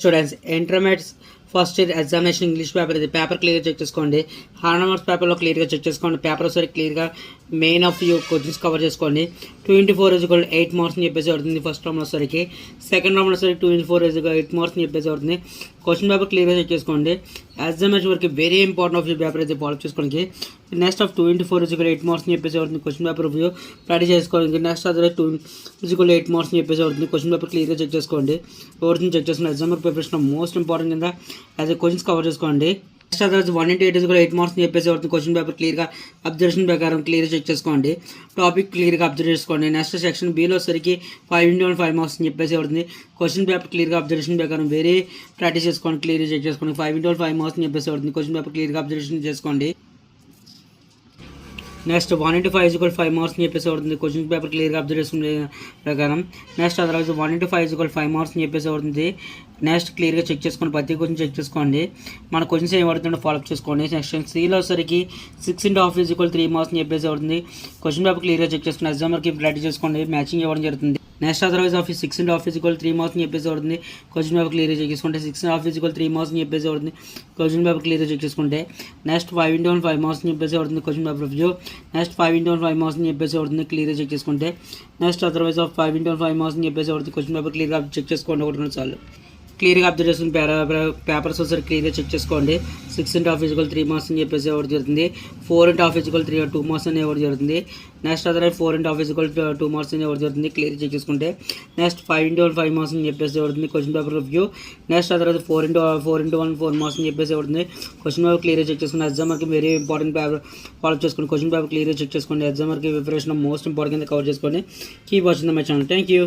Students intermediate first year examination English paper ఇది paper క్లియర్గా check చేసుకోండి. 100 మార్క్స్ పేపర్లో క్లియర్గా చెక్ చేసుకోండి. పేపర్ ఒకసారి క్లియర్గా main of view questions cover చేసుకోండి. 2 × 4 = 8 మార్క్స్ అని చెప్పేసి అవుతుంది ఫస్ట్ రౌండ్లో సరికి. సెకండ్ రౌండ్లో సరికి 2 × 4 = 8 మార్క్స్ అని చెప్పేసి అవుతుంది. క్వశ్చన్ పేపర్ క్లియర్గా చెక్ చేసుకోండి. ఎగ్జామినేషన్ వరకు very important of view paper అయితే ఫాలో చేసుకోండి. నెక్స్ట్ ఆఫ్ 2 × 4 = 8 మార్క్స్ అని చెప్పేసి అవుతుంది క్వశ్చన్ పేపర్ రివ్యూ రెడీ చేసుకోండి. నెక్స్ట్ అదే 2 = 8 మార్క్స్ అని చెప్పేసి అవుతుంది క్వశ్చన్ పేపర్ క్లియర్గా చెక్ చేసుకోండి. ఓవర్ని చెక్ చేసుకుని ఎగ్జామ్ ప్రిపరేషన్ మోస్ట్ ఇంపార్టెంట్ కింద యాజ్ క్వశ్చన్స్ కవర్ చేసుకోండి. నెక్స్ట్ అదే 1 × 8 = 8 మార్క్స్ అని చెప్పేసి అవుతుంది క్వశ్చన్ పేపర్ క్లియర్గా అబ్జర్వేషన్ ప్రకారం క్లియర్గా చెక్ చేసుకోండి. టాపిక్ క్లియర్గా అబ్జర్వ్ చేసుకోండి. నెక్స్ట్ సెక్షన్ బిలో సరికి 5 × 5 మార్క్స్ అని చెప్పేసి అవుతుంది క్వశ్చన్ పేపర్ క్లియర్గా అబ్జర్వేషన్ ప్రకారం వెరీ ప్రాక్టీస్ చేసుకోండి. క్లియర్గా చెక్ చేసుకోండి. 5 × 5 మార్క్స్ అని చెప్పేసి అవుతుంది క్వశ్చన్ పేపర్ క్లియర్గా అబ్జర్వేషన్ చేసుకోండి. నెక్స్ట్ 1 × 5 = 5 మార్క్స్ అని చెప్పేసి అవుతుంది క్వశ్చన్ పేపర్ క్లియర్గా అబ్జర్వేషన్ ప్రకారం. నెక్స్ట్ అదర్వైజ్ 1 × 5 = 5 మార్క్స్ అని చెప్పేసి అవుతుంది. నెక్స్ట్ క్లియర్గా చెక్ చేసుకోండి. ప్రతి క్వశ్చన్ చెక్ చేసుకోండి. మన క్వశ్చన్స్ ఏం పడుతుందో ఫాలోఅప్ చేసుకోండి. నెక్స్ట్ సిలో సరికి 6 × ½ = 3 మార్క్స్ అని చెప్పేసి అవుతుంది క్వశ్చన్ పేపర్ క్లియర్గా చెక్ చేసుకుని ఎగ్జామర్కి ప్రాక్టీస్ చేసుకోండి. మ్యాచింగ్ ఇవ్వడం జరుగుతుంది. నెక్స్ట్ అదర్వైజ్ ఆఫ్ 6 × ½ = 3 మార్క్స్ అని చెప్పేసి అవుతుంది క్వశ్చన్ పేపర్ క్లియర్గా చెక్ చేసుకుంటే 6 × ½ = 3 మార్క్స్ అని చెప్పేసి అవుతుంది క్వశ్చన్ పేపర్ క్లియర్గా చెక్ చేసుకుంటే. నెక్స్ట్ 5 × 5 మార్క్స్ అని చెప్పేసి అవుతుంది question paper review. Next 5 × 5 marks అని చెప్పేసి అవుతుంది క్లియర్గా చెక్ చేసుకుంటే. నెక్స్ట్ అదర్వైజ్ ఆఫ్ 5 × 5 మార్క్స్ అని చెప్పేసి అవుతుంది క్వశ్చన్ పేపర్ క్లియర్గా చెక్ చేసుకోండి. ఒకటి 2 సార్లు క్లియర్గా అబ్జర్వ్ చేసుకుని పేపర్స్ ఒకసారి క్లియర్గా చెక్ చేసుకోండి. 6 × ½ = 3 మార్క్స్ అని చెప్పేసి ఇవ్వడం జరుగుతుంది. 4 × ½ = 2 మార్క్స్ అని ఇవ్వడం జరుగుతుంది. నెక్స్ట్ అదర్ 4 × ½ = 2 మార్క్స్ అని ఇవ్వడం జరుగుతుంది క్లియర్గా చెక్ చేసుకుంటే. నెక్స్ట్ 5 × 5 మార్క్స్ అని చెప్పేసి ఇవ్వడుతుంది question paper review. Next other 4 × 1 4 marks అని చెప్పేసి ఇవ్వడుతుంది క్వశ్చన్ పేపర్ క్లియర్గా చెక్ చేసుకుని ఎగ్జామర్కి వెరీ ఇంపార్టెంట్ పేపర్ ఫాలో చేసుకోండి. క్వశ్చన్ పేపర్ క్లియర్గా చెక్ చేసుకోండి. ఎగ్జామర్కి ప్రిపరేషన్ మోస్ట్ ఇంపార్టెంట్ కింద కవర్ చేసుకోండి. Keep watching my channel. Thank you.